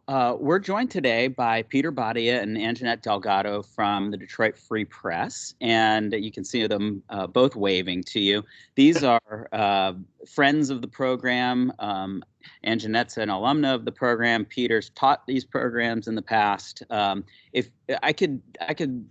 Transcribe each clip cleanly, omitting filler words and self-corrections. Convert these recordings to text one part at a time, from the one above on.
We're joined today by Peter Bhatia and Anjanette Delgado from the Detroit Free Press, and you can see them both waving to you. These are friends of the program. Anjanette's an alumna of the program. Peter's taught these programs in the past. If I could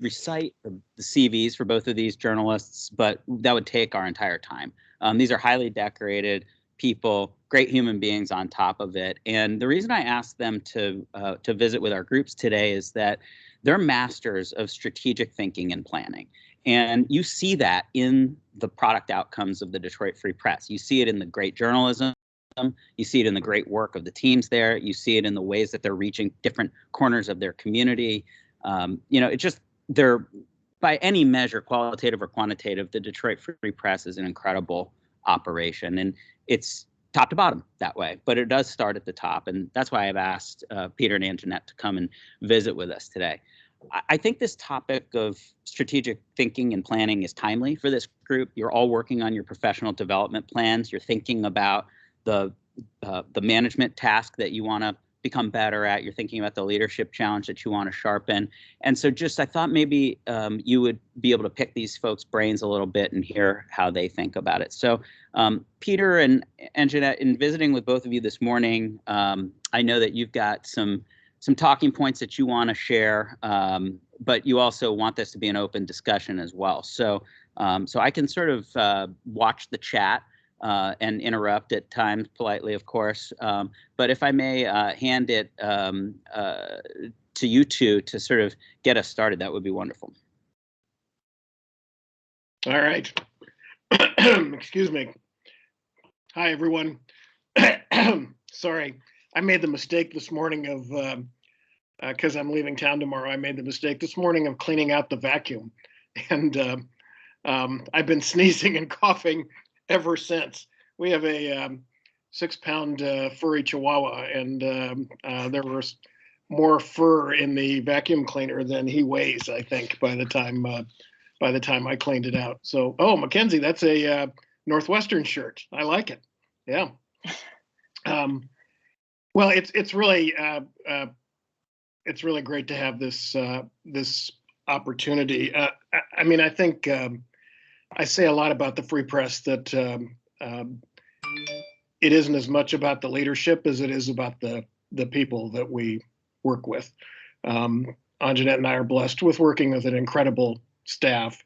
recite the CVs for both of these journalists, but that would take our entire time. These are highly decorated people, great human beings on top of it. And the reason I asked them to visit with our groups today is that they're masters of strategic thinking and planning. And you see that in the product outcomes of the Detroit Free Press. You see it in the great journalism. You see it in the great work of the teams there. You see it in the ways that they're reaching different corners of their community. It just, they're, by any measure, qualitative or quantitative, the Detroit Free Press is an incredible operation. And it's top to bottom that way, but it does start at the top. And that's why I've asked Peter and Anjanette to come and visit with us today. I think this topic of strategic thinking and planning is timely for this group. You're all working on your professional development plans. You're thinking about the management task that you want to become better at. You're thinking about the leadership challenge that you want to sharpen. And so I thought maybe you would be able to pick these folks' brains a little bit and hear how they think about it. So Peter and Anjanette, in visiting with both of you this morning, I know that you've got some talking points that you want to share, but you also want this to be an open discussion as well. So I can sort of watch the chat and interrupt at times politely, of course. But if I may hand it to you two to sort of get us started, that would be wonderful. All right. Excuse me. Hi, everyone. Sorry, I made the mistake this morning of, because I'm leaving town tomorrow, I made the mistake this morning of cleaning out the vacuum. And I've been sneezing and coughing ever since. We have a 6-pound furry Chihuahua, and there was more fur in the vacuum cleaner than he weighs, I think, by the time I cleaned it out. So, oh, Mackenzie, that's a Northwestern shirt. I like it. Yeah. Well, it's really great to have this opportunity. I mean, I think I say a lot about the Free Press that it isn't as much about the leadership as it is about the people that we work with. Anjanette and I are blessed with working with an incredible staff,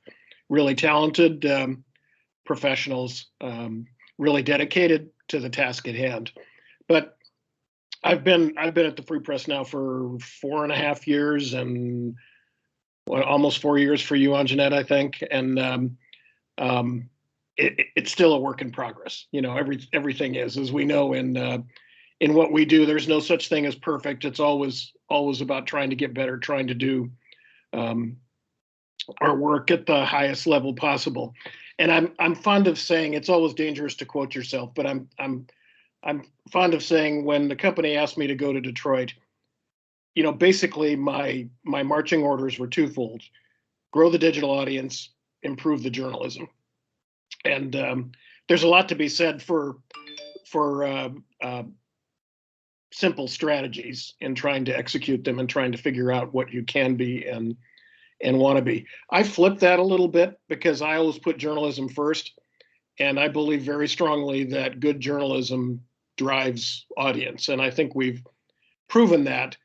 really talented professionals, really dedicated to the task at hand. But I've been at the Free Press now for 4.5 years, and almost 4 years for you, Anjanette, I think. And it's still a work in progress. You know, everything is, as we know, in what we do, there's no such thing as perfect. It's always about trying to get better, trying to do our work at the highest level possible. And I'm fond of saying, it's always dangerous to quote yourself, but I'm fond of saying, when the company asked me to go to Detroit, you know, basically my marching orders were twofold: grow the digital audience, improve the journalism. And there's a lot to be said for simple strategies in trying to execute them and trying to figure out what you can be and want to be. I flipped that a little bit because I always put journalism first, and I believe very strongly that good journalism drives audience, and I think we've proven that.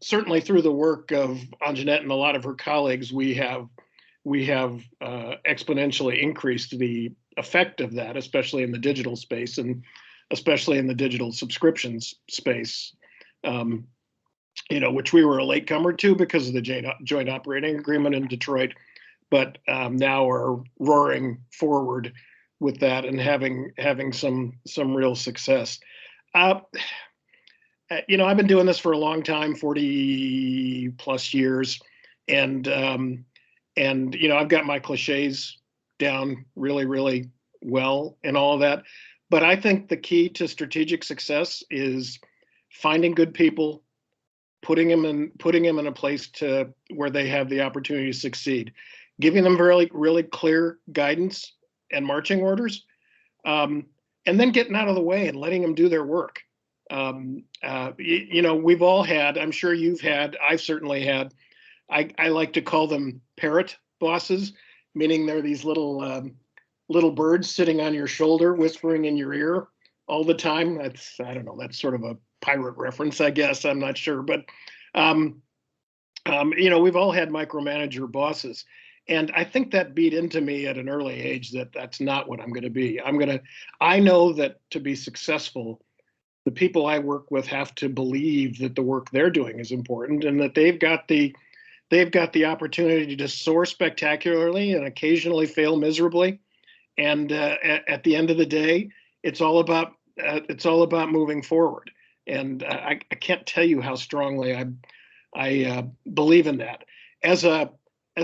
Certainly through the work of Anjanette and a lot of her colleagues, we have exponentially increased the effect of that, especially in the digital space and especially in the digital subscriptions space, you know, which we were a latecomer to because of the joint operating agreement in Detroit, but now are roaring forward with that and having some real success. You know, I've been doing this for a long time, 40 plus years, and you know, I've got my cliches down really, really well and all of that. But I think the key to strategic success is finding good people, putting them in a place where they have the opportunity to succeed, giving them really, really clear guidance and marching orders, and then getting out of the way and letting them do their work. We've all had, I'm sure you've had, I've certainly had, I like to call them parrot bosses, meaning they're these little birds sitting on your shoulder, whispering in your ear all the time. I don't know, that's sort of a pirate reference, I guess. I'm not sure, but we've all had micromanager bosses. And I think that beat into me at an early age that that's not what I'm going to be. I know that to be successful, the people I work with have to believe that the work they're doing is important and that they've got the opportunity to soar spectacularly and occasionally fail miserably. And at the end of the day, it's all about moving forward. And I can't tell you how strongly I believe in that. As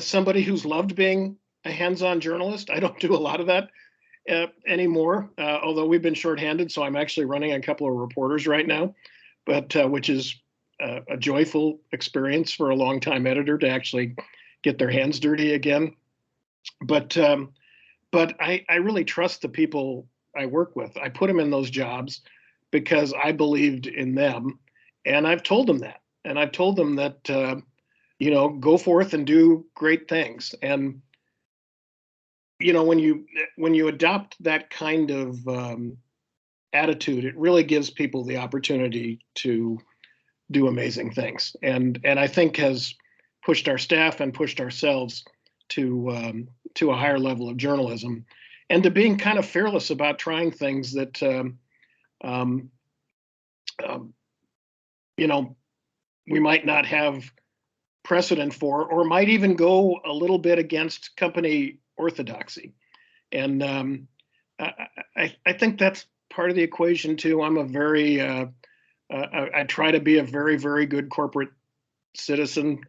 somebody who's loved being a hands-on journalist, I don't do a lot of that anymore. Although we've been shorthanded, so I'm actually running a couple of reporters right now, but which is a joyful experience for a longtime editor to actually get their hands dirty again. But I really trust the people I work with. I put them in those jobs because I believed in them, and I've told them that. And I've told them that go forth and do great things. And when you adopt that kind of attitude, it really gives people the opportunity to do amazing things. And I think has pushed our staff and pushed ourselves to a higher level of journalism, and to being kind of fearless about trying things that we might not have precedent for, or might even go a little bit against company orthodoxy. And I think that's part of the equation too. I'm a very I try to be a very, very good corporate citizen,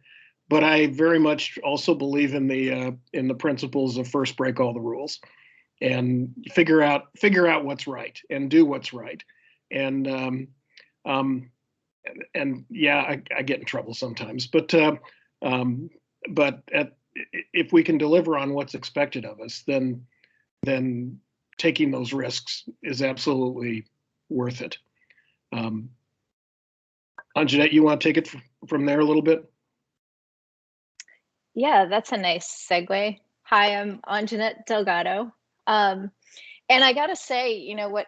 but I very much also believe in the principles of first break all the rules and figure out what's right and do what's right. And yeah, I get in trouble sometimes, but if we can deliver on what's expected of us, then taking those risks is absolutely worth it. Anjanette, you want to take it from there a little bit? Yeah, that's a nice segue. Hi, I'm Anjanette Delgado. And I got to say, what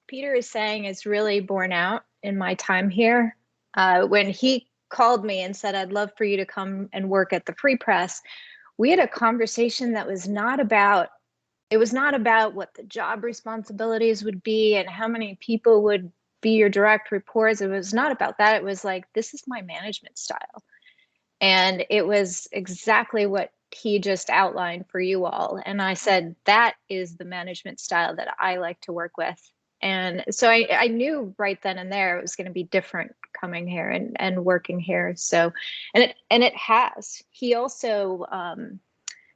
Peter is saying is really borne out in my time here. When he called me and said, I'd love for you to come and work at the Free Press, we had a conversation that was not about what the job responsibilities would be and how many people would be your direct reports. It was not about that. It was like, this is my management style. And it was exactly what he just outlined for you all. And I said, that is the management style that I like to work with. And so I knew right then and there it was going to be different coming here and working here. So, and it has. He also,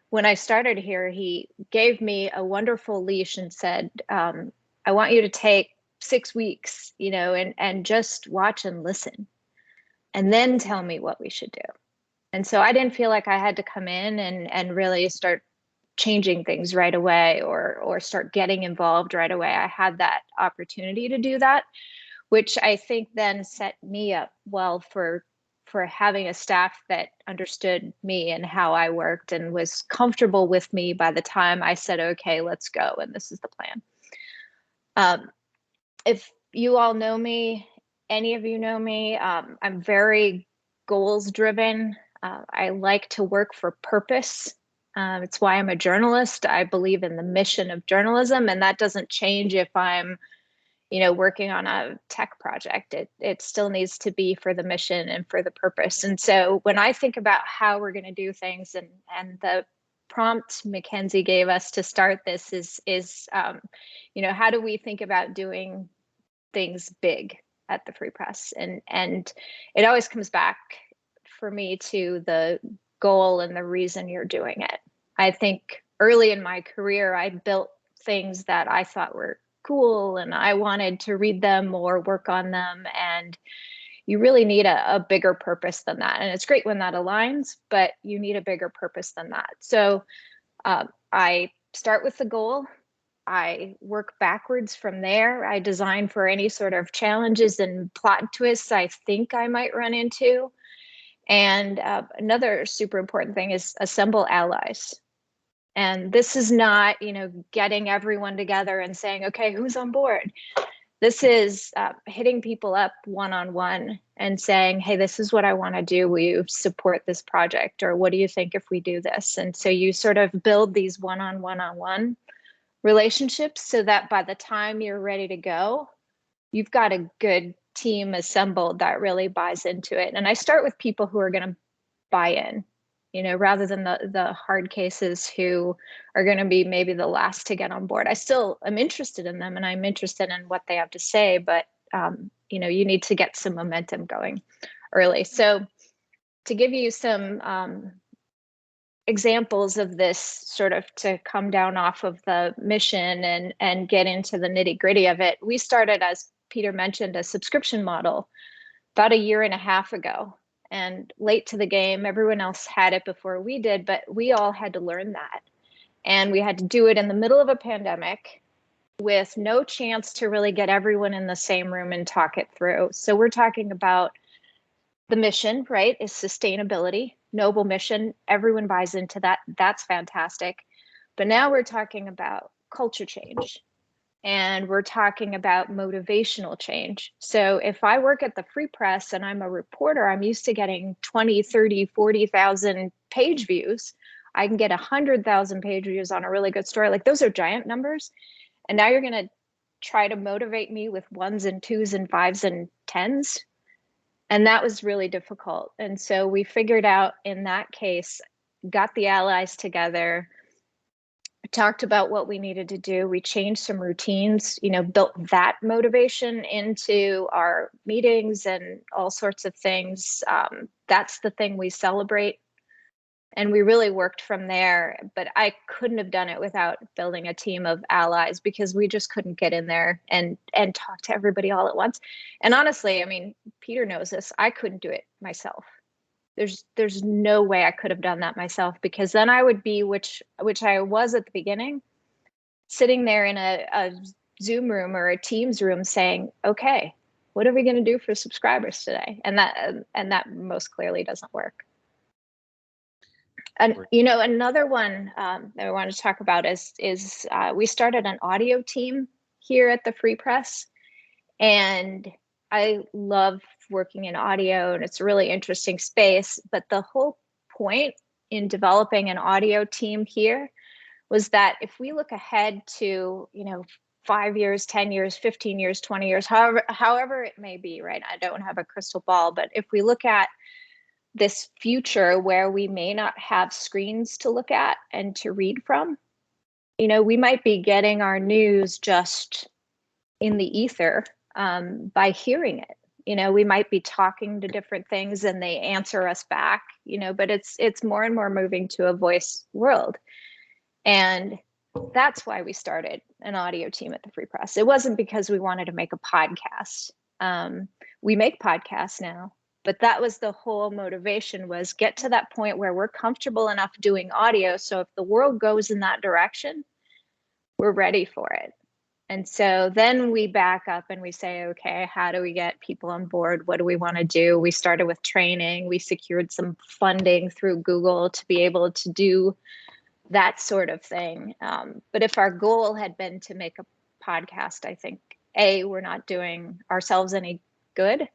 when I started here, he gave me a wonderful leash and said, I want you to take 6 weeks, and just watch and listen, and then tell me what we should do. And so I didn't feel like I had to come in and really start changing things right away or start getting involved right away. I had that opportunity to do that, which I think then set me up well for having a staff that understood me and how I worked and was comfortable with me by the time I said, okay, let's go. And this is the plan. If you all know me, any of you know me, I'm very goals driven. I like to work for purpose. It's why I'm a journalist. I believe in the mission of journalism, and that doesn't change if I'm, working on a tech project. It still needs to be for the mission and for the purpose. And so when I think about how we're going to do things, and the prompt Mackenzie gave us to start this is how do we think about doing things big at the Free Press? And it always comes back for me to the goal and the reason you're doing it. I think early in my career, I built things that I thought were cool and I wanted to read them or work on them. And you really need a bigger purpose than that. And it's great when that aligns, but you need a bigger purpose than that. So I start with the goal. I work backwards from there. I design for any sort of challenges and plot twists I think I might run into. And another super important thing is assemble allies. And this is not, getting everyone together and saying, okay, who's on board? This is hitting people up one-on-one and saying, hey, this is what I want to do. Will you support this project? Or what do you think if we do this? And so you sort of build these one-on-one relationships so that by the time you're ready to go, you've got a good team assembled that really buys into it. And I start with people who are going to buy in, rather than the hard cases who are going to be maybe the last to get on board. I still am interested in them and I'm interested in what they have to say, but you need to get some momentum going early. So to give you some examples of this, sort of to come down off of the mission and get into the nitty gritty of it, we started, as Peter mentioned, a subscription model about a year and a half ago. And late to the game, everyone else had it before we did, but we all had to learn that. And we had to do it in the middle of a pandemic with no chance to really get everyone in the same room and talk it through. So we're talking about the mission, right, is sustainability, noble mission. Everyone buys into that. That's fantastic. But now we're talking about culture change. And we're talking about motivational change. So if I work at the Free Press and I'm a reporter, I'm used to getting 20, 30, 40,000 page views. I can get 100,000 page views on a really good story. Like, those are giant numbers. And now you're going to try to motivate me with ones and twos and fives and tens. And that was really difficult. And so we figured out in that case, got the allies together, talked about what we needed to do. We changed some routines, built that motivation into our meetings and all sorts of things. That's the thing we celebrate. And we really worked from there. But I couldn't have done it without building a team of allies, because we just couldn't get in there and talk to everybody all at once. And honestly, Peter knows this, I couldn't do it myself. There's no way I could have done that myself, because then I would be, which I was at the beginning, sitting there in a Zoom room or a Teams room saying, okay, what are we going to do for subscribers today? And that most clearly doesn't work. And another one that I want to talk about is we started an audio team here at the Free Press, and I love working in audio, and it's a really interesting space. But the whole point in developing an audio team here was that if we look ahead to, 5 years, 10 years, 15 years, 20 years, however it may be, right? I don't have a crystal ball, but if we look at this future where we may not have screens to look at and to read from, we might be getting our news just in the ether by hearing it. We might be talking to different things and they answer us back, but it's more and more moving to a voice world. And that's why we started an audio team at the Free Press. It wasn't because we wanted to make a podcast. We make podcasts now, but that was the whole motivation, was get to that point where we're comfortable enough doing audio. So if the world goes in that direction, we're ready for it. And so then we back up and we say, okay, how do we get people on board? What do we want to do? We started with training. We secured some funding through Google to be able to do that sort of thing. But if our goal had been to make a podcast, I think, A, we're not doing ourselves any good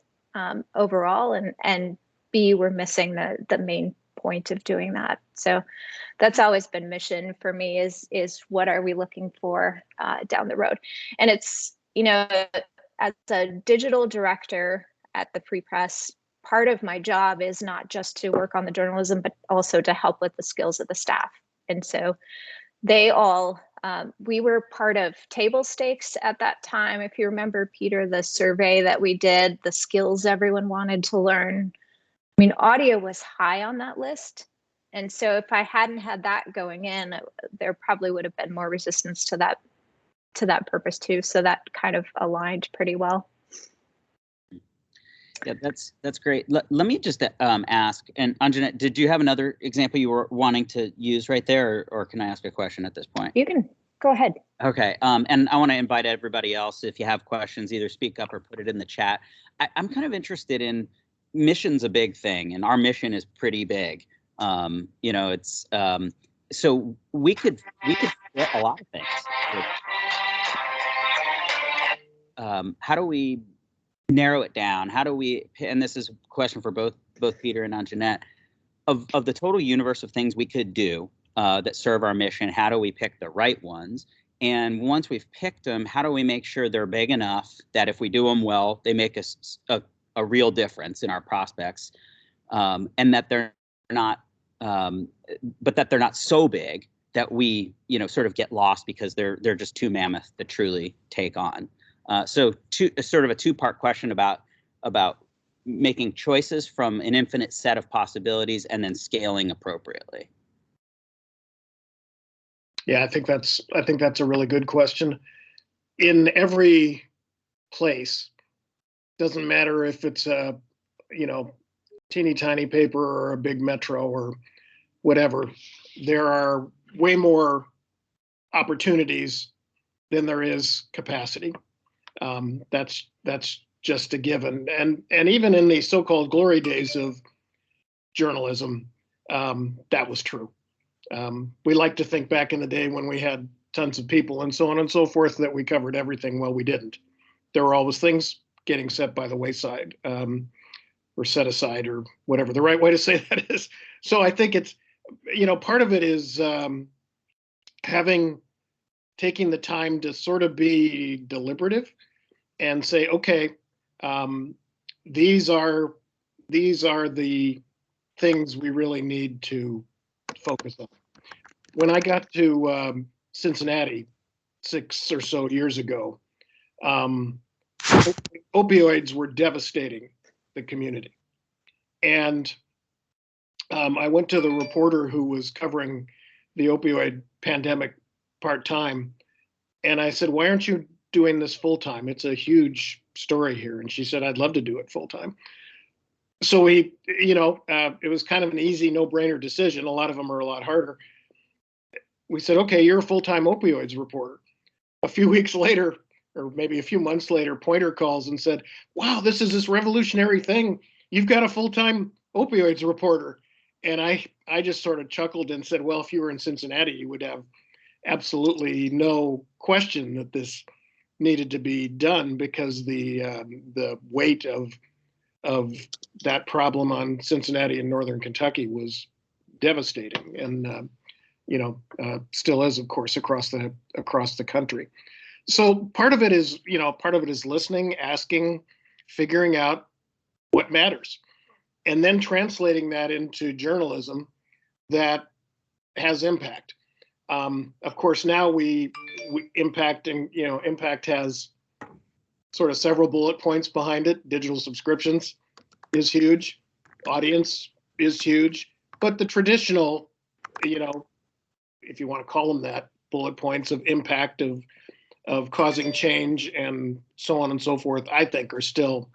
overall, and B, we're missing the main point of doing that. So that's always been mission for me, is what are we looking for down the road? And it's, as a digital director at the Free Press, part of my job is not just to work on the journalism, but also to help with the skills of the staff. And so they all, we were part of table stakes at that time. If you remember, Peter, the survey that we did, the skills everyone wanted to learn. Audio was high on that list. And so if I hadn't had that going in, there probably would have been more resistance to that purpose too. So that kind of aligned pretty well. Yeah, that's great. Let me just ask, and Anjanette, did you have another example you were wanting to use right there, or can I ask a question at this point? You can Go ahead. Okay, and I want to invite everybody else, if you have questions, either speak up or put it in the chat. I'm kind of interested in, mission's a big thing, and our mission is pretty big. It's so we could fit a lot of things. How do we narrow it down? How do we? And this is a question for both Peter and Anjanette. Of the total universe of things we could do that serve our mission, how do we pick the right ones? And once we've picked them, how do we make sure they're big enough that if we do them well, they make us a real difference in our prospects, and that they're not, but that they're not so big that we, sort of get lost because they're just too mammoth to truly take on. So sort of a two-part question about making choices from an infinite set of possibilities and then scaling appropriately. Yeah, I think that's a really good question. In every place, doesn't matter if it's a, teeny tiny paper or a big metro or whatever, there are way more opportunities than there is capacity. That's just a given. And even in the so-called glory days of journalism, that was true. We like to think back in the day when we had tons of people and so on and so forth that we covered everything. Well, we didn't. There were always things getting set by the wayside, or set aside, or whatever the right way to say that is. So I think it's, part of it is taking the time to sort of be deliberative and say, okay, these are the things we really need to focus on. When I got to Cincinnati 6 or so years ago, opioids were devastating the community. And I went to the reporter who was covering the opioid pandemic part-time, and I said, why aren't you doing this full-time? It's a huge story here. And she said, I'd love to do it full-time. So it was kind of an easy, no-brainer decision. A lot of them are a lot harder. We said, okay, you're a full-time opioids reporter. A few weeks later, or maybe a few months later, Pointer calls and said, wow, this is this revolutionary thing. You've got a full-time opioids reporter. And I just sort of chuckled and said, well, if you were in Cincinnati, you would have absolutely no question that this needed to be done, because the weight of that problem on Cincinnati and Northern Kentucky was devastating, and still is, of course, across the country. So part of it is listening, asking, figuring out what matters, and then translating that into journalism that has impact. Of course, now we impact has sort of several bullet points behind it. Digital subscriptions is huge, audience is huge, but the traditional, if you want to call them that, bullet points of impact, of causing change and so on and so forth, I think are still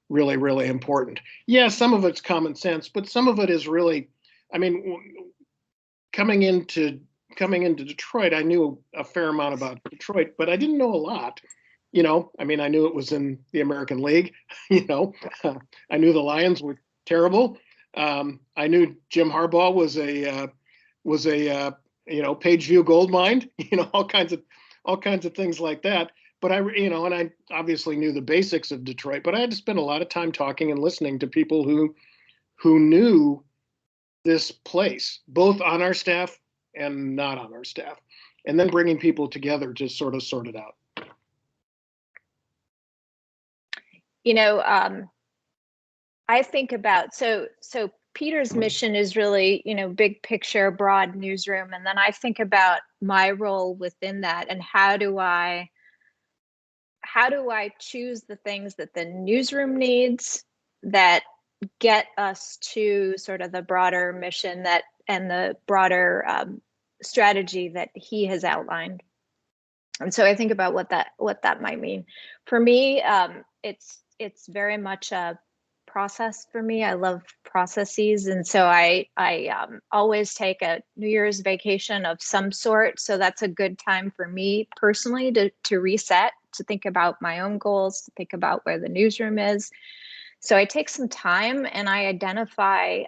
really, really important. Yeah, some of it's common sense, but some of it is really, coming into Detroit, I knew a fair amount about Detroit, but I didn't know a lot. I knew it was in the American League. I knew the Lions were terrible. I knew Jim Harbaugh was a page view gold mine. All kinds of things like that. But and I obviously knew the basics of Detroit. But I had to spend a lot of time talking and listening to people who knew this place, both on our staff and not on our staff, and then bringing people together to sort of sort it out. I think about, so Peter's mission is really, big picture, broad newsroom. And then I think about my role within that, and how do I choose the things that the newsroom needs that get us to sort of the broader mission and the broader strategy that he has outlined. And so I think about what that might mean. For me, it's very much a process for me. I love processes. And so I always take a New Year's vacation of some sort. So that's a good time for me personally to reset, to think about my own goals, to think about where the newsroom is. So I take some time and I identify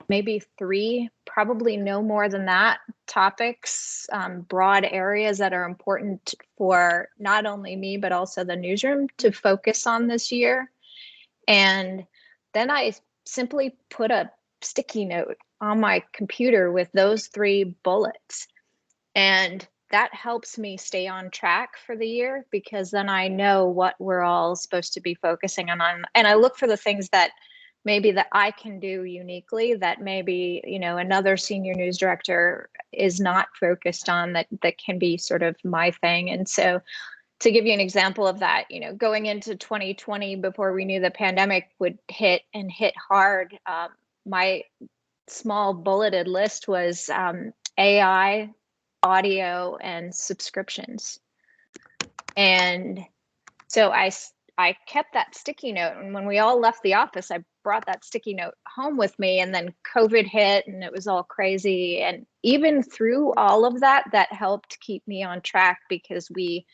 maybe 3, probably no more than that, topics, broad areas that are important for not only me, but also the newsroom to focus on this year. And then I simply put a sticky note on my computer with those 3 bullets. And that helps me stay on track for the year, because then I know what we're all supposed to be focusing on. And I look for the things that maybe that I can do uniquely that maybe, another senior news director is not focused on, that can be sort of my thing. And so to give you an example of that, going into 2020, before we knew the pandemic would hit and hit hard, my small bulleted list was AI, audio, and subscriptions. And so I kept that sticky note. And when we all left the office, I brought that sticky note home with me. And then COVID hit and it was all crazy. And even through all of that, that helped keep me on track, because we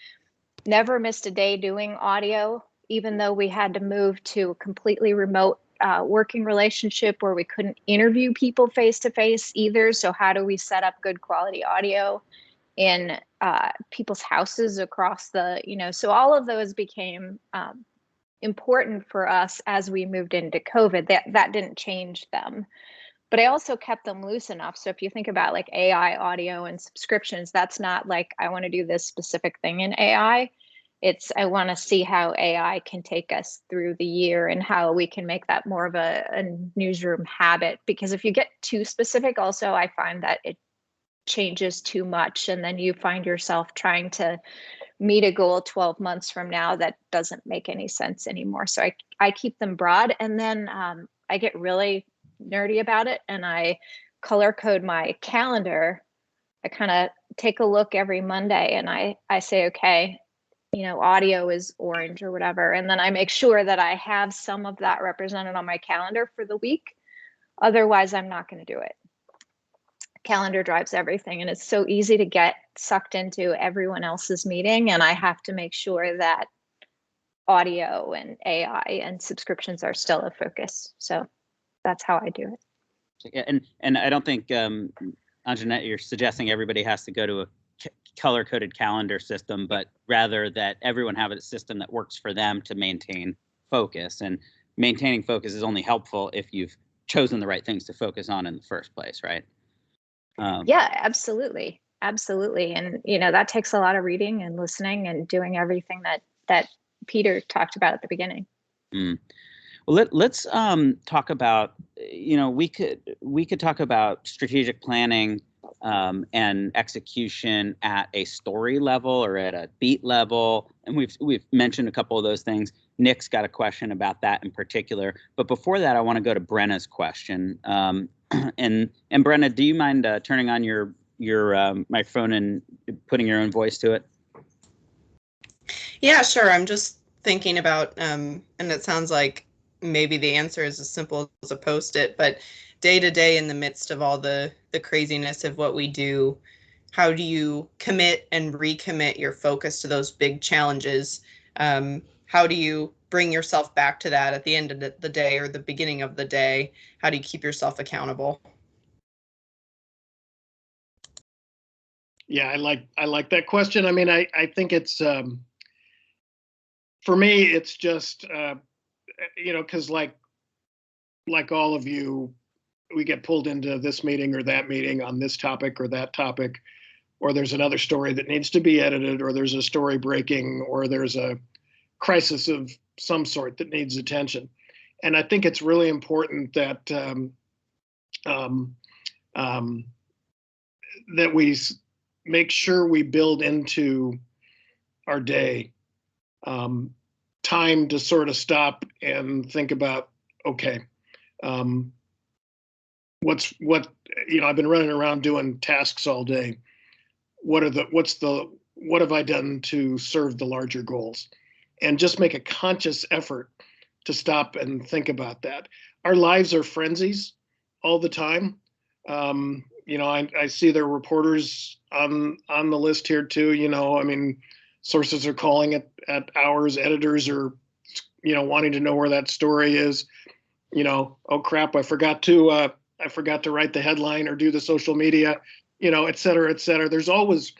never missed a day doing audio, even though we had to move to a completely remote working relationship where we couldn't interview people face to face either. So how do we set up good quality audio in people's houses across the, so all of those became important for us as we moved into COVID. That didn't change them. But I also kept them loose enough. So if you think about like AI, audio, and subscriptions, that's not like I want to do this specific thing in AI. It's I want to see how AI can take us through the year and how we can make that more of a newsroom habit. Because if you get too specific, also, I find that it changes too much. And then you find yourself trying to meet a goal 12 months from now that doesn't make any sense anymore. So I keep them broad. And then I get really nerdy about it and I color code my calendar. I kind of take a look every Monday and I say, okay, audio is orange or whatever. And then I make sure that I have some of that represented on my calendar for the week. Otherwise, I'm not going to do it. Calendar drives everything. And it's so easy to get sucked into everyone else's meeting. And I have to make sure that audio and AI and subscriptions are still a focus. So that's how I do it. Yeah, and I don't think, Anjanette, you're suggesting everybody has to go to a color-coded calendar system, but rather that everyone have a system that works for them to maintain focus. And maintaining focus is only helpful if you've chosen the right things to focus on in the first place, right? Yeah, absolutely. Absolutely. And, that takes a lot of reading and listening and doing everything that Peter talked about at the beginning. Well, let's talk about, we could talk about strategic planning and execution at a story level or at a beat level. And we've mentioned a couple of those things. Nick's got a question about that in particular. But before that, I want to go to Brenna's question. And Brenna, do you mind turning on your microphone and putting your own voice to it? Yeah, sure. I'm just thinking about, and it sounds like maybe the answer is as simple as a Post-it, but day to day in the midst of all the craziness of what we do, how do you commit and recommit your focus to those big challenges? How do you bring yourself back to that at the end of the day or the beginning of the day? How do you keep yourself accountable? Yeah, I like that question. I mean, I think it's for me, it's just because like all of you, we get pulled into this meeting or that meeting on this topic or that topic, or there's another story that needs to be edited, or there's a story breaking, or there's a crisis of some sort that needs attention. And I think it's really important that that we make sure we build into our day time to sort of stop and think about, okay, I've been running around doing tasks all day. What have I done to serve the larger goals? And just make a conscious effort stop and think about that. Our lives are frenzies all the time. You know, I see there are reporters on the list here too. You know, I mean, sources are calling it at hours. Editors are, you know, wanting to know where that story is. You know, oh crap, I forgot to write the headline or do the social media. You know, et cetera, et cetera. There's always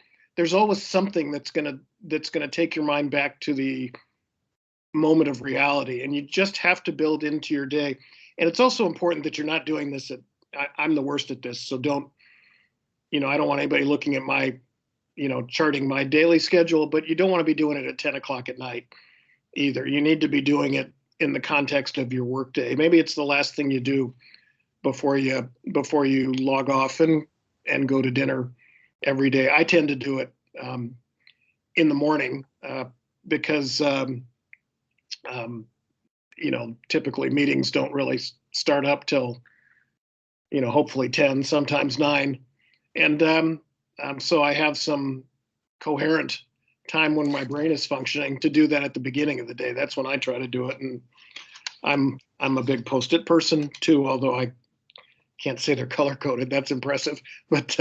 something that's gonna take your mind back to the moment of reality, and you just have to build into your day. And it's also important that you're not doing this at, I'm the worst at this, so don't, you know, I don't want anybody looking at my, you know, charting my daily schedule, but you don't want to be doing it at 10 o'clock at night either. You need to be doing it in the context of your workday. Maybe it's the last thing you do before you log off and go to dinner every day. I tend to do it in the morning because you know, typically meetings don't really start up till, you know, hopefully 10, sometimes 9. And so I have some coherent time when my brain is functioning to do that at the beginning of the day. That's when I try to do it. And I'm a big Post-it person too, although I can't say they're color coded. That's impressive. But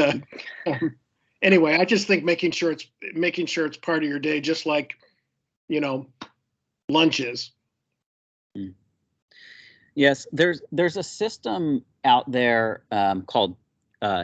anyway, I just think making sure it's part of your day, just like, you know, lunch is. Yes, there's a system out there called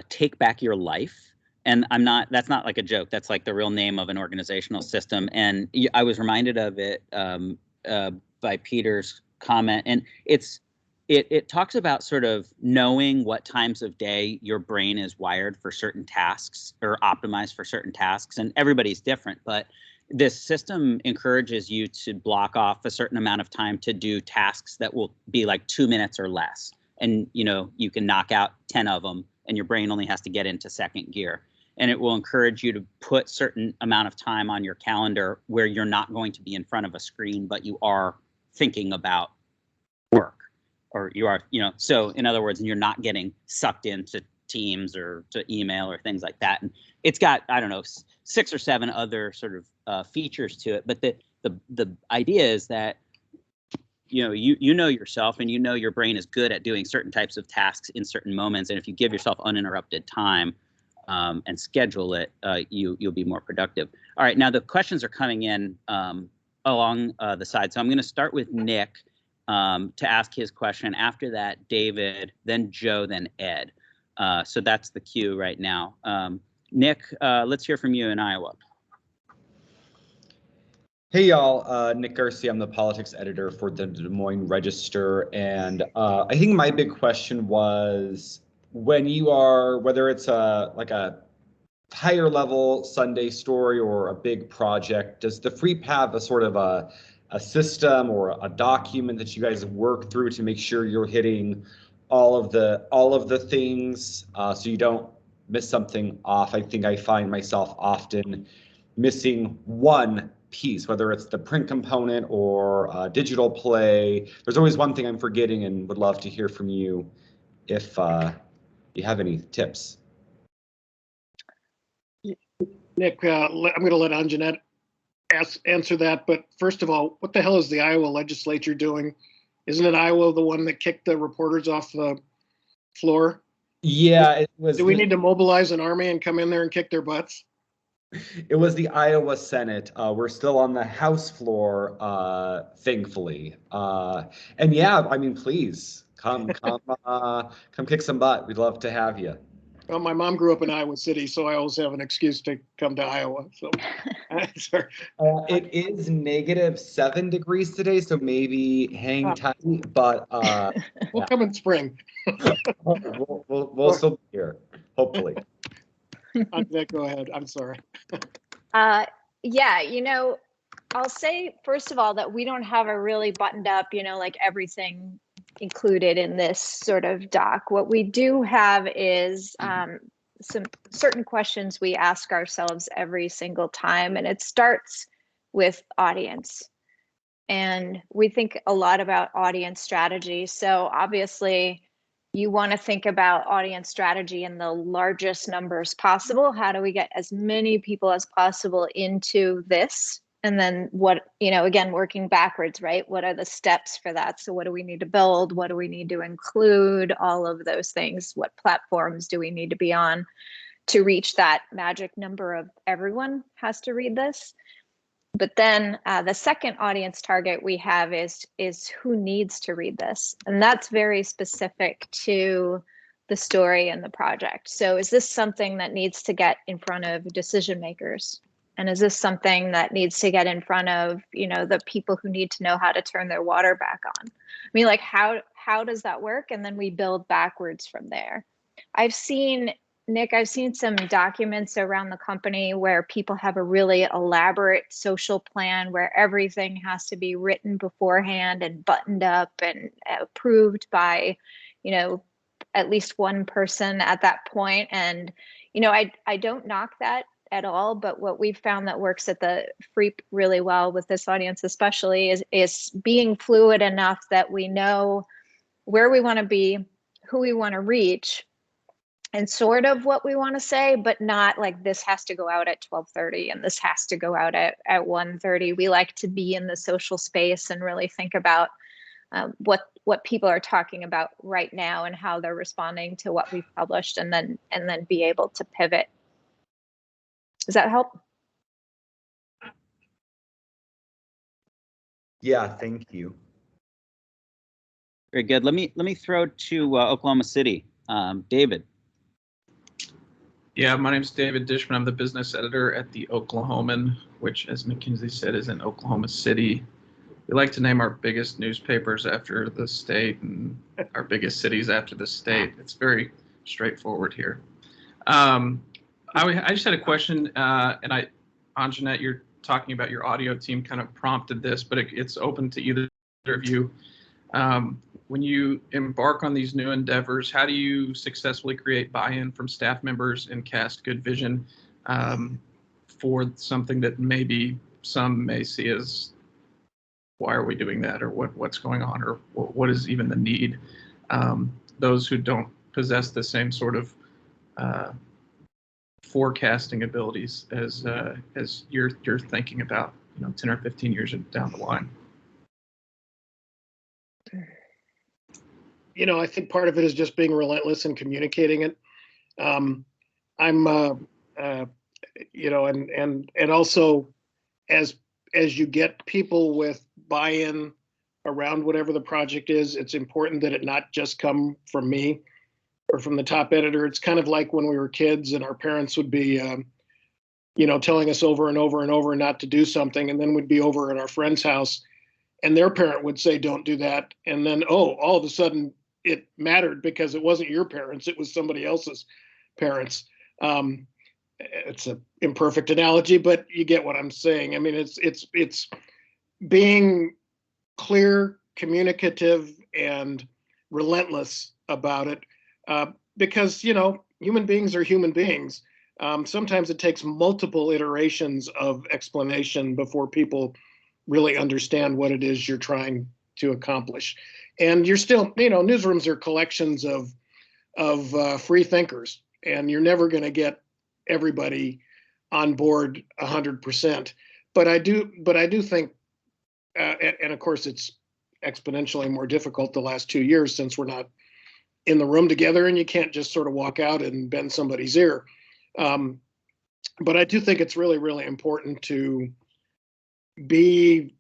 Take Back Your Life. And that's not like a joke. That's like the real name of an organizational system. And I was reminded of it by Peter's comment. And it talks about sort of knowing what times of day your brain is wired for certain tasks or optimized for certain tasks. And everybody's different, but this system encourages you to block off a certain amount of time to do tasks that will be like 2 minutes or less. And, you know, you can knock out 10 of them and your brain only has to get into second gear. And it will encourage you to put certain amount of time on your calendar where you're not going to be in front of a screen, but you are thinking about work, or you are, you know, so in other words, you're not getting sucked into Teams or to email or things like that. And it's got, I don't know, 6 or 7 other sort of features to it. But the idea is that, you know, you know yourself, and you know your brain is good at doing certain types of tasks in certain moments. And if you give yourself uninterrupted time and schedule it, you'll be more productive. All right, now the questions are coming in along the side. So I'm going to start with Nick to ask his question. After that, David, then Joe, then Ed. So that's the queue right now. Nick, let's hear from you in Iowa. Hey, y'all. Nick Garcia. I'm the politics editor for the Des Moines Register. And I think my big question was, when you are, whether it's like a higher level Sunday story or a big project, does the FREEP have a sort of a system or a document that you guys work through to make sure you're hitting all of the things so you don't miss something off? I think I find myself often missing one piece, whether it's the print component or digital play. There's always one thing I'm forgetting, and would love to hear from you if you have any tips. Nick, I'm going to let Anjanette answer that. But first of all, what the hell is the Iowa legislature doing? Isn't it Iowa the one that kicked the reporters off the floor? Yeah, it was. Do we need to mobilize an army and come in there and kick their butts? It was the Iowa Senate. We're still on the House floor, thankfully. And yeah, I mean, please come kick some butt. We'd love to have you. Well, my mom grew up in Iowa City, so I always have an excuse to come to Iowa. So, sorry. It is -7 degrees today, so maybe hang tight. But we'll come in spring. we'll still be here, hopefully. Go ahead. I'm sorry. Yeah, you know, I'll say first of all that we don't have a really buttoned up, you know, like everything included in this sort of doc. What we do have is some certain questions we ask ourselves every single time, and it starts with audience. And we think a lot about audience strategy. So obviously, you want to think about audience strategy in the largest numbers possible. How do we get as many people as possible into this? And then what, again, working backwards, right? What are the steps for that? So what do we need to build? What do we need to include? All of those things. What platforms do we need to be on to reach that magic number of everyone has to read this? But then the second audience target we have is who needs to read this? And that's very specific to the story and the project. So is this something that needs to get in front of decision makers? And is this something that needs to get in front of, the people who need to know how to turn their water back on? I mean, like, how does that work? And then we build backwards from there. Nick, I've seen some documents around the company where people have a really elaborate social plan where everything has to be written beforehand and buttoned up and approved by, at least one person at that point. And, I don't knock that at all, but what we've found that works at the FREEP really well with this audience especially is being fluid enough that we know where we want to be, who we want to reach, and sort of what we want to say, but not like this has to go out at 12:30 and this has to go out at 1:30. We like to be in the social space and really think about what people are talking about right now and how they're responding to what we've published, and then be able to pivot. Does that help? Yeah, thank you. Very good. Let me throw to Oklahoma City. David. Yeah, my name's David Dishman. I'm the business editor at the Oklahoman, which, as McKinsey said, is in Oklahoma City. We like to name our biggest newspapers after the state and our biggest cities after the state. It's very straightforward here. I just had a question, and Anjanette, you're talking about your audio team kind of prompted this, but it's open to either of you. When you embark on these new endeavors, how do you successfully create buy-in from staff members and cast good vision for something that maybe some may see as, why are we doing that, or what's going on, or what is even the need? Those who don't possess the same sort of forecasting abilities as you're thinking about, 10 or 15 years down the line. I think part of it is just being relentless and communicating it. And also as you get people with buy-in around whatever the project is, it's important that it not just come from me or from the top editor. It's kind of like when we were kids and our parents would be, telling us over and over and over not to do something. And then we'd be over at our friend's house and their parent would say, don't do that. And then, all of a sudden it mattered because it wasn't your parents, it was somebody else's parents. It's an imperfect analogy, but you get what I'm saying. I mean, it's being clear, communicative, and relentless about it. Because, human beings are human beings. Sometimes it takes multiple iterations of explanation before people really understand what it is you're trying to accomplish. And you're still, newsrooms are collections of free thinkers, and you're never going to get everybody on board 100%. But I do think, and of course it's exponentially more difficult the last 2 years since we're not in the room together and you can't just sort of walk out and bend somebody's ear. But I do think it's really, really important to be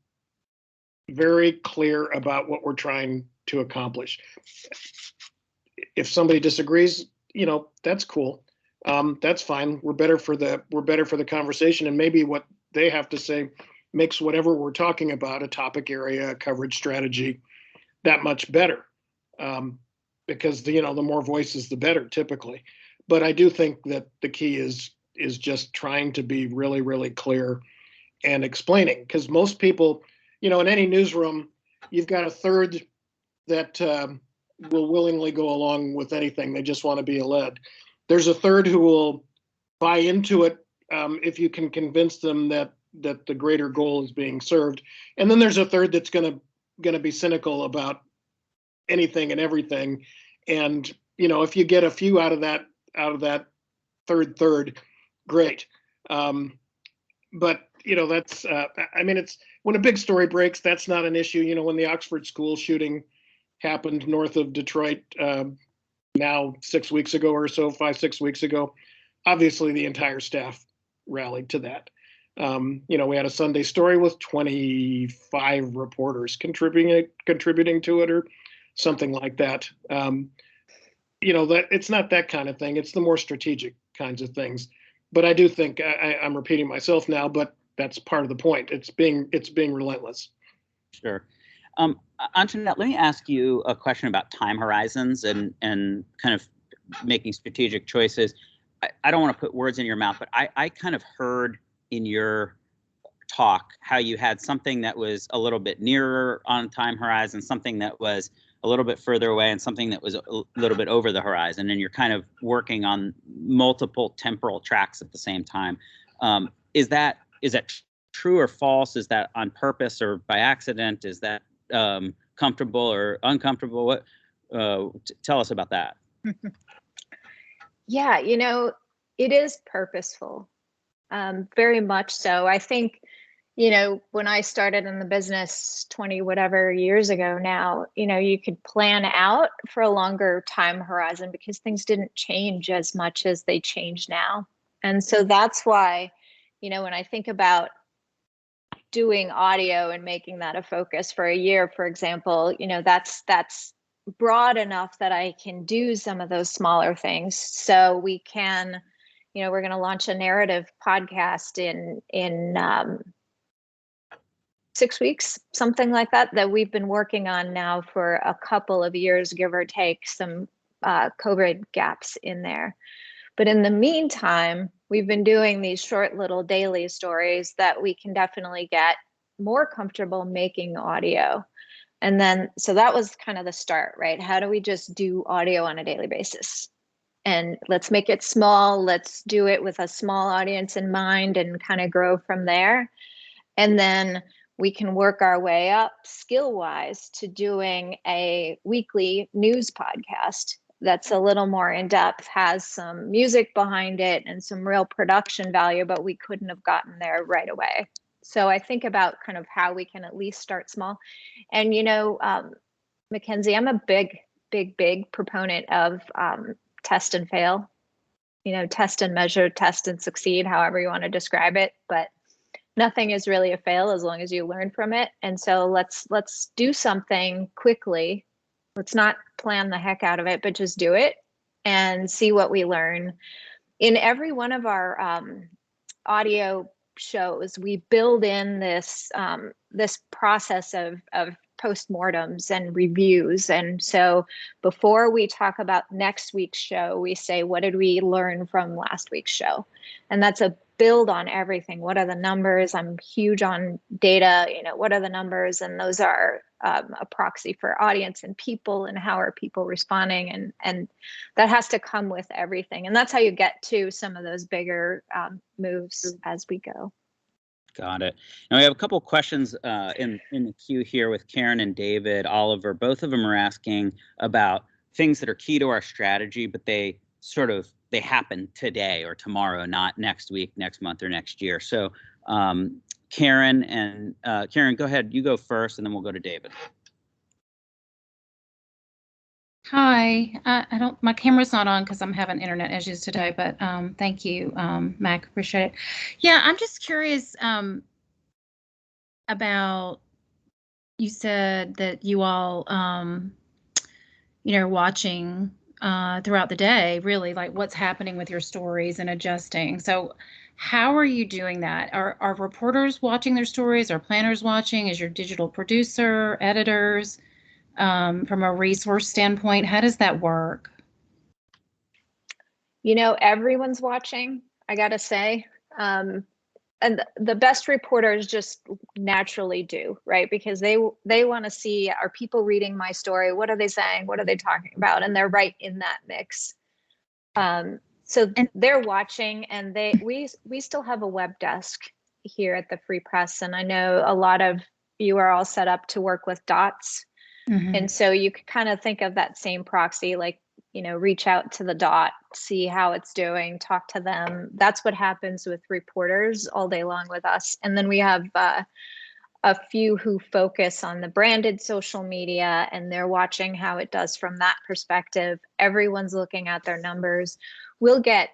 very clear about what we're trying to accomplish. If somebody disagrees, that's cool. That's fine. We're better for the conversation, and maybe what they have to say makes whatever we're talking about, a topic area, a coverage strategy, that much better. Because the more voices, the better, typically. But I do think that the key is just trying to be really, really clear and explaining, because most people, in any newsroom, you've got a third that will willingly go along with anything. They just want to be led. There's a third who will buy into it if you can convince them that the greater goal is being served. And then there's a third that's going to be cynical about anything and everything. And if you get a few out of that third, great. But that's, I mean, it's when a big story breaks, that's not an issue. When the Oxford school shooting happened north of Detroit, now 6 weeks ago or so, 5-6 weeks ago, obviously the entire staff rallied to that. We had a Sunday story with 25 reporters contributing to it or something like that. That it's not that kind of thing. It's the more strategic kinds of things. But I do think I'm repeating myself now, but that's part of the point. It's being relentless. Sure. Anjanette, let me ask you a question about time horizons and kind of making strategic choices. I don't want to put words in your mouth, but I kind of heard in your talk how you had something that was a little bit nearer on time horizon, something that was a little bit further away, and something that was a little bit over the horizon, and you're kind of working on multiple temporal tracks at the same time. Is that true or false? Is that on purpose or by accident? Is that comfortable or uncomfortable? What? Tell us about that. Yeah, it is purposeful, very much so. I think, when I started in the business 20 whatever years ago now, you could plan out for a longer time horizon because things didn't change as much as they change now. And so that's why, when I think about doing audio and making that a focus for a year, for example, that's broad enough that I can do some of those smaller things. So we can, we're going to launch a narrative podcast in 6 weeks, something like that we've been working on now for a couple of years, give or take some COVID gaps in there. But in the meantime, we've been doing these short little daily stories that we can definitely get more comfortable making audio. And then, so that was kind of the start, right? How do we just do audio on a daily basis? And let's make it small. Let's do it with a small audience in mind and kind of grow from there. And then we can work our way up skill-wise to doing a weekly news podcast that's a little more in-depth, has some music behind it and some real production value, but we couldn't have gotten there right away. So I think about kind of how we can at least start small. And, Mackenzie, I'm a big proponent of test and fail, test and measure, test and succeed, however you want to describe it. But nothing is really a fail as long as you learn from it. And so let's do something quickly. Let's not plan the heck out of it, but just do it and see what we learn. In every one of our audio shows, we build in this process of postmortems and reviews. And so before we talk about next week's show, we say, what did we learn from last week's show? And that's a build on everything. What are the numbers? I'm huge on data. What are the numbers? And those are a proxy for audience and people, and how are people responding? And that has to come with everything. And that's how you get to some of those bigger moves as we go. Got it. Now we have a couple of questions in the queue here with Karen and David Oliver. Both of them are asking about things that are key to our strategy, but they happen today or tomorrow, not next week, next month, or next year. So Karen, go ahead. You go first, and then we'll go to David. Hi, my camera's not on because I'm having internet issues today, but thank you, Mac, appreciate it. Yeah, I'm just curious about, you said that you all, watching throughout the day, really, like what's happening with your stories and adjusting. So how are you doing that? Are reporters watching their stories? Are planners watching? Is your digital producer, editors? From a resource standpoint, how does that work? Everyone's watching, I gotta say. And the best reporters just naturally do, right? Because they want to see, are people reading my story? What are they saying? What are they talking about? And they're right in that mix. So they're watching, and we still have a web desk here at the Free Press. And I know a lot of you are all set up to work with dots. Mm-hmm. And so you could kind of think of that same proxy, like, reach out to the dot, see how it's doing, talk to them. That's what happens with reporters all day long with us. And then we have a few who focus on the branded social media, and they're watching how it does from that perspective. Everyone's looking at their numbers. We'll get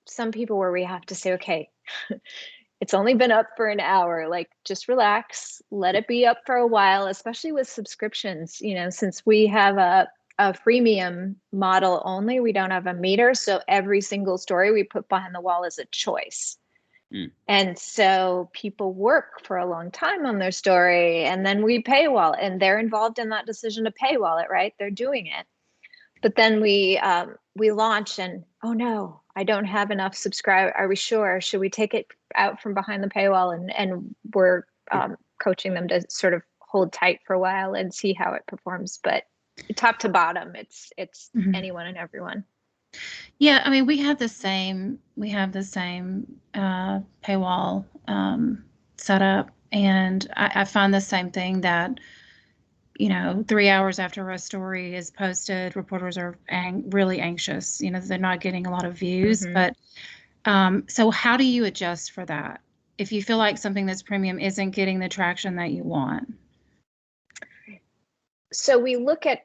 some people where we have to say, okay, it's only been up for an hour, like just relax, let it be up for a while, especially with subscriptions. Since we have a freemium model only, we don't have a meter, so every single story we put behind the wall is a choice. And so people work for a long time on their story, and then we paywall, and they're involved in that decision to paywall it, right? They're doing it. But then we launch, and oh no, I don't have enough subscribers. Are we sure? Should we take it out from behind the paywall? And we're coaching them to sort of hold tight for a while and see how it performs. But top to bottom, it's anyone and everyone. Yeah, I mean, we have the same paywall setup, and I find the same thing that 3 hours after a story is posted, reporters are really anxious. They're not getting a lot of views. But so how do you adjust for that if you feel like something that's premium isn't getting the traction that you want? So we look at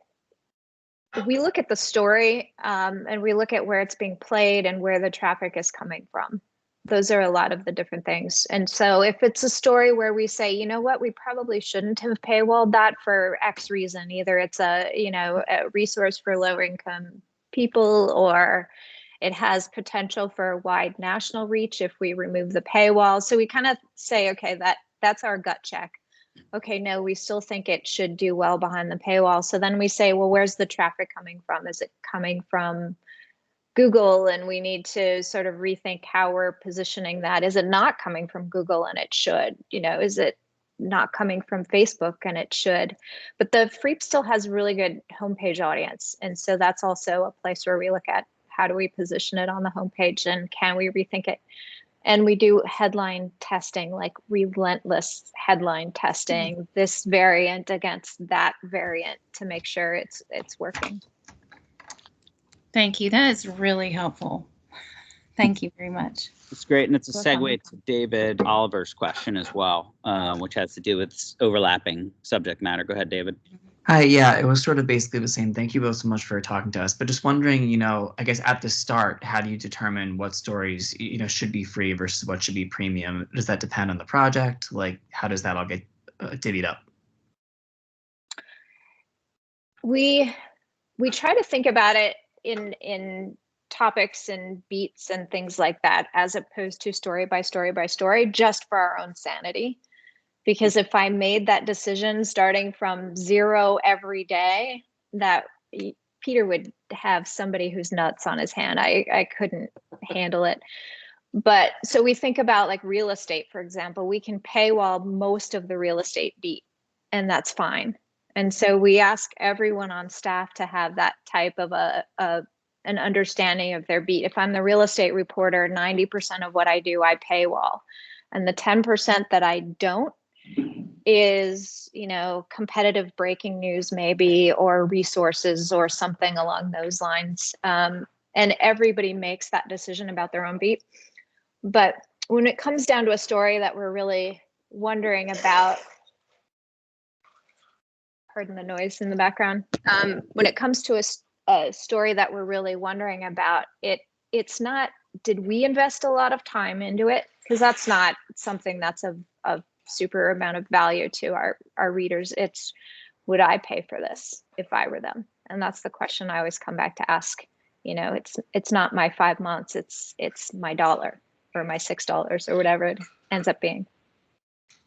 the story, and we look at where it's being played and where the traffic is coming from. Those are a lot of the different things. And so if it's a story where we say, you know what, we probably shouldn't have paywalled that for X reason, either it's a resource for low income people, or it has potential for wide national reach if we remove the paywall. So we kind of say, okay, that's our gut check. Okay, no, we still think it should do well behind the paywall. So then we say, well, where's the traffic coming from? Is it coming from Google? And we need to sort of rethink how we're positioning that. Is it not coming from Google? And it should. Is it not coming from Facebook? And it should. But the Freep still has really good homepage audience. And so that's also a place where we look at how do we position it on the homepage, and can we rethink it? And we do headline testing, like relentless headline testing, this variant against that variant to make sure it's working. Thank you. That is really helpful. Thank you very much. It's great. And it's a segue to David Oliver's question as well, which has to do with overlapping subject matter. Go ahead, David. Hi, yeah, it was sort of basically the same. Thank you both so much for talking to us. But just wondering, I guess at the start, how do you determine what stories, should be free versus what should be premium? Does that depend on the project? Like, how does that all get divvied up? We try to think about it in topics and beats and things like that, as opposed to story by story by story, just for our own sanity. Because if I made that decision starting from 0 every day, that Peter would have somebody who's nuts on his hand. I couldn't handle it. But so we think about like real estate, for example. We can paywall most of the real estate beat, and that's fine. And so we ask everyone on staff to have that type of an understanding of their beat. If I'm the real estate reporter, 90% of what I do, I paywall. And the 10% that I don't is, competitive breaking news maybe, or resources or something along those lines. And everybody makes that decision about their own beat. But when it comes down to a story that we're really wondering about, pardon the noise in the background, when it comes to a story that we're really wondering about, it's not, did we invest a lot of time into it? Because that's not something that's of super amount of value to our readers. It's, would I pay for this if I were them? And that's the question I always come back to ask. It's not my 5 months, it's my $1 or my $6 or whatever it ends up being.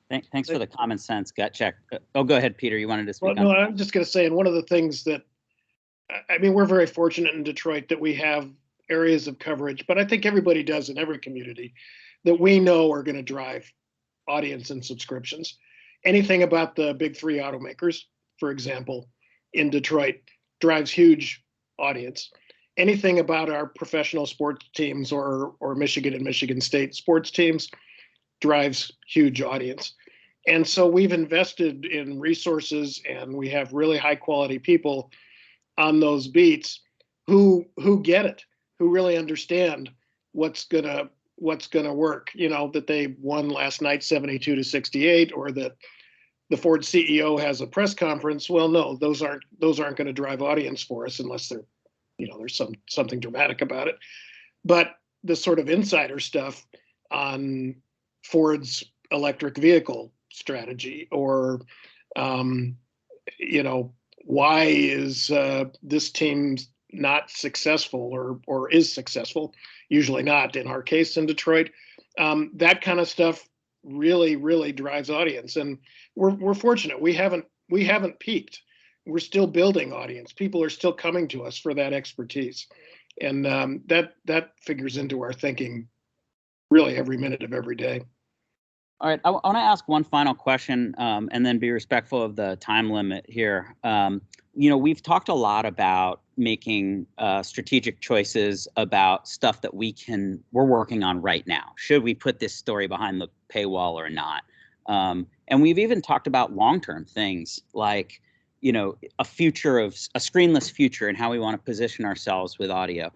Thanks for the common sense gut check. Oh, go ahead, Peter. You wanted to speak. Well, no, I'm just going to say, and one of the things that, we're very fortunate in Detroit that we have areas of coverage, but I think everybody does in every community, that we know are going to drive audience and subscriptions. Anything about the big 3 automakers, for example, in Detroit drives huge audience. Anything about our professional sports teams or Michigan and Michigan State sports teams drives huge audience. And so we've invested in resources, and we have really high quality people on those beats who get it, who really understand what's gonna work. You know, that they won last night 72-68, or that the Ford CEO has a press conference. Well, no, those aren't going to drive audience for us unless they're, you know, there's something dramatic about it. But the sort of insider stuff on Ford's electric vehicle strategy, or you know, why is this team not successful, or is successful? Usually not in our case in Detroit. That kind of stuff really drives audience, and we're fortunate. We haven't peaked. We're still building audience. People are still coming to us for that expertise, and that figures into our thinking really every minute of every day. All right, I want to ask one final question, and then be respectful of the time limit here. You know, we've talked a lot about making strategic choices about stuff that we're working on right now. Should we put this story behind the paywall or not? And we've even talked about long-term things like, you know, a screenless future and how we want to position ourselves with audio.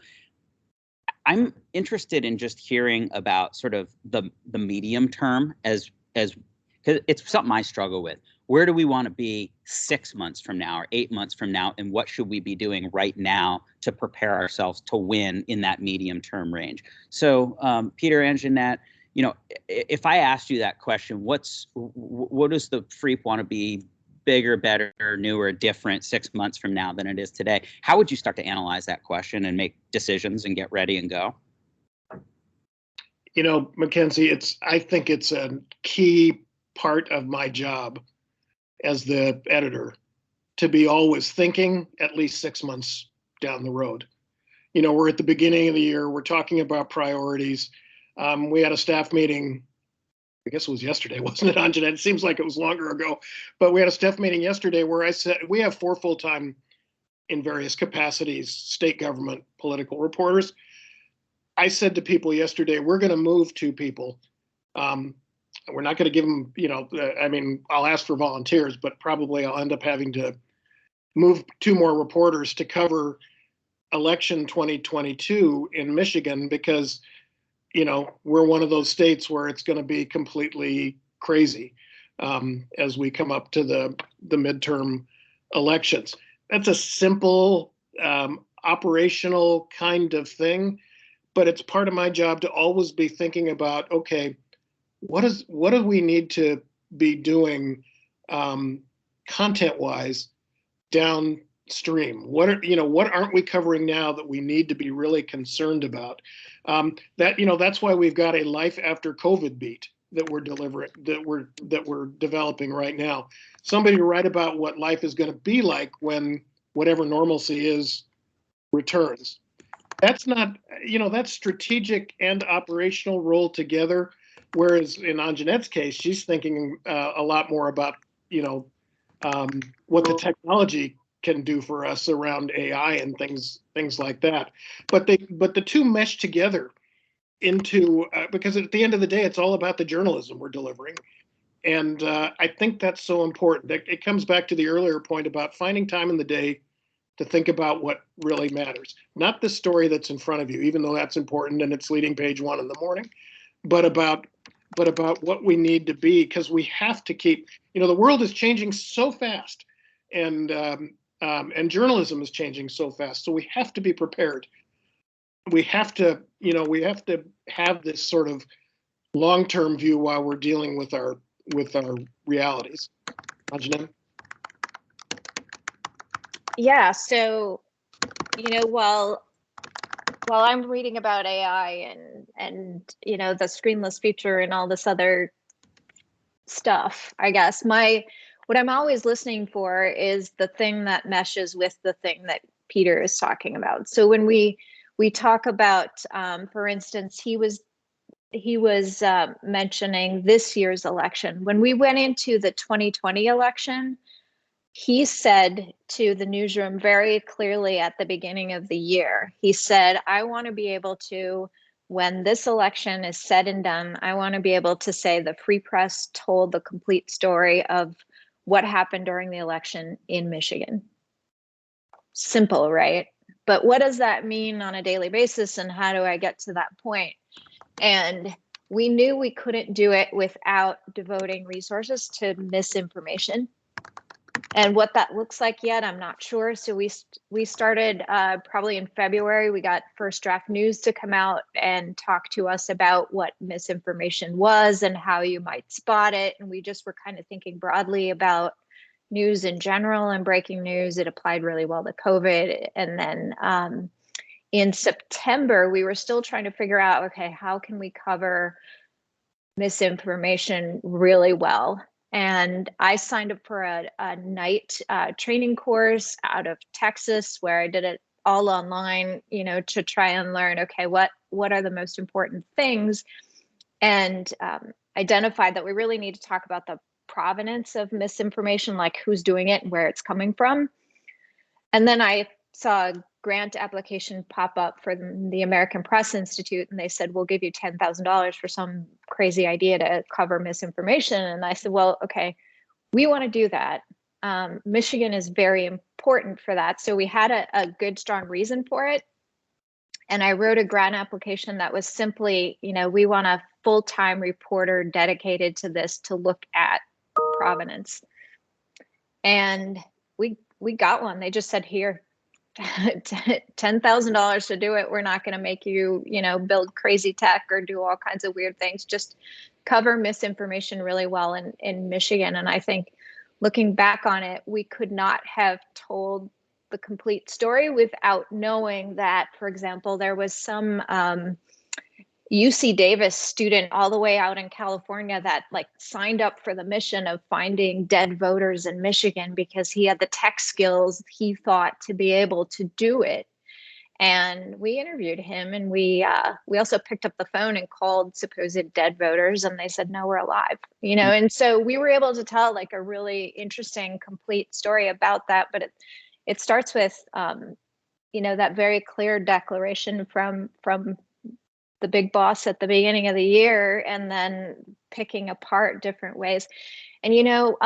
I'm interested in just hearing about sort of the medium term as because it's something I struggle with. Where do we want to be 6 months from now or 8 months from now, and what should we be doing right now to prepare ourselves to win in that medium term range? So, Peter, Anjanette, you know, if I asked you that question, what does the Freep want to be? Bigger, better, newer, different 6 months from now than it is today? How would you start to analyze that question and make decisions and get ready and go? You know, Mackenzie, I think it's a key part of my job as the editor to be always thinking at least 6 months down the road. You know, we're at the beginning of the year. We're talking about priorities. We had a staff meeting, I guess it was yesterday, wasn't it, Anjanette? It seems like it was longer ago. But we had a staff meeting yesterday where I said, we have 4 full-time, in various capacities, state government political reporters. I said to people yesterday, we're going to move 2 people. We're not going to give them, you know, I mean, I'll ask for volunteers, but probably I'll end up having to move 2 more reporters to cover election 2022 in Michigan, because you know, we're one of those states where it's going to be completely crazy as we come up to the midterm elections. That's a simple operational kind of thing, but it's part of my job to always be thinking about, okay, what do we need to be doing content-wise downstream? What aren't we covering now that we need to be really concerned about? That's why we've got a life after COVID beat that we're delivering, that we're developing right now. Somebody to write about what life is going to be like when whatever normalcy is returns. That's not, you know, that's strategic and operational rolled together. Whereas in Anjanette's case, she's thinking a lot more about, you know, what the technology can do for us around AI and things like that. But the two mesh together into because at the end of the day, it's all about the journalism we're delivering. And I think that's so important. It comes back to the earlier point about finding time in the day to think about what really matters. Not the story that's in front of you, even though that's important and it's leading page 1 in the morning, but about what we need to be, because we have to keep, you know, the world is changing so fast, and journalism is changing so fast. So we have to be prepared. We have to have this sort of long-term view while we're dealing with our realities. Anjanette? Yeah, so, you know, while I'm reading about AI and you know, the screenless feature and all this other stuff, I guess what I'm always listening for is the thing that meshes with the thing that Peter is talking about. So when we talk about, for instance, he was mentioning this year's election. When we went into the 2020 election, he said to the newsroom very clearly at the beginning of the year, he said, I want to be able to, when this election is said and done, I want to be able to say the Free Press told the complete story of what happened during the election in Michigan. Simple, right? but what does that mean on a daily basis, and how do I get to that point? And we knew we couldn't do it without devoting resources to misinformation. And what that looks like yet, I'm not sure. So we started probably in February. We got First Draft News to come out and talk to us about what misinformation was and how you might spot it. And we just were kind of thinking broadly about news in general and breaking news. It applied really well to COVID. And then in September, we were still trying to figure out, okay, how can we cover misinformation really well? And I signed up for a night training course out of Texas, where I did it all online, you know, to try and learn, okay, what are the most important things, and identified that we really need to talk about the provenance of misinformation, like who's doing it and where it's coming from. And then I saw a grant application pop up for the American Press Institute, and they said, we'll give you $10,000 for some crazy idea to cover misinformation. And I said, well, okay, we want to do that. Michigan is very important for that. So we had a good, strong reason for it. And I wrote a grant application that was simply, you know, we want a full-time reporter dedicated to this to look at provenance. And we got one. They just said, here, $10,000 to do it. We're not going to make you, you know, build crazy tech or do all kinds of weird things. Just cover misinformation really well in Michigan. And I think looking back on it, we could not have told the complete story without knowing that, for example, there was some UC Davis student all the way out in California that like signed up for the mission of finding dead voters in Michigan because he had the tech skills he thought to be able to do it. And we interviewed him, and we also picked up the phone and called supposed dead voters, and they said, no, we're alive, you know. And so we were able to tell like a really interesting, complete story about that. But it starts with you know, that very clear declaration from the big boss at the beginning of the year, and then picking apart different ways. And, you know,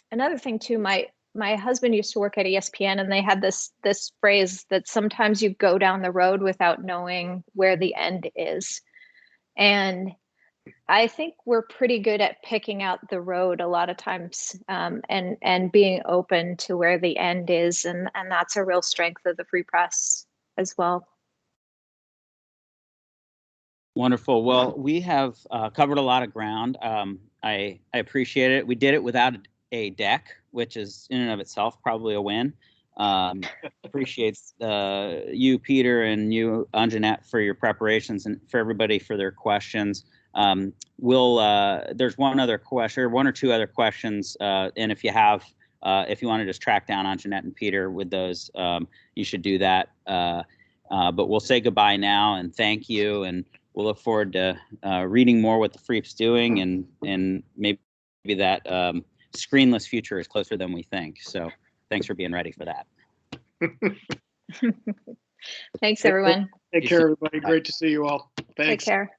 another thing too, my husband used to work at ESPN, and they had this phrase that sometimes you go down the road without knowing where the end is. And I think we're pretty good at picking out the road a lot of times, and being open to where the end is. And that's a real strength of the Free Press as well. Wonderful. Well, we have covered a lot of ground. I appreciate it. We did it without a deck, which is in and of itself probably a win. Appreciates you, Peter, and you, Anjanette, for your preparations, and for everybody for their questions. There's one or two other questions, and if you want to just track down Anjanette and Peter with those, you should do that. But we'll say goodbye now and thank you, and we'll look forward to reading more what the Freep's doing, and maybe that screenless future is closer than we think. So thanks for being ready for that. Thanks, everyone. Take care, everybody. Great to see you all. Thanks. Take care.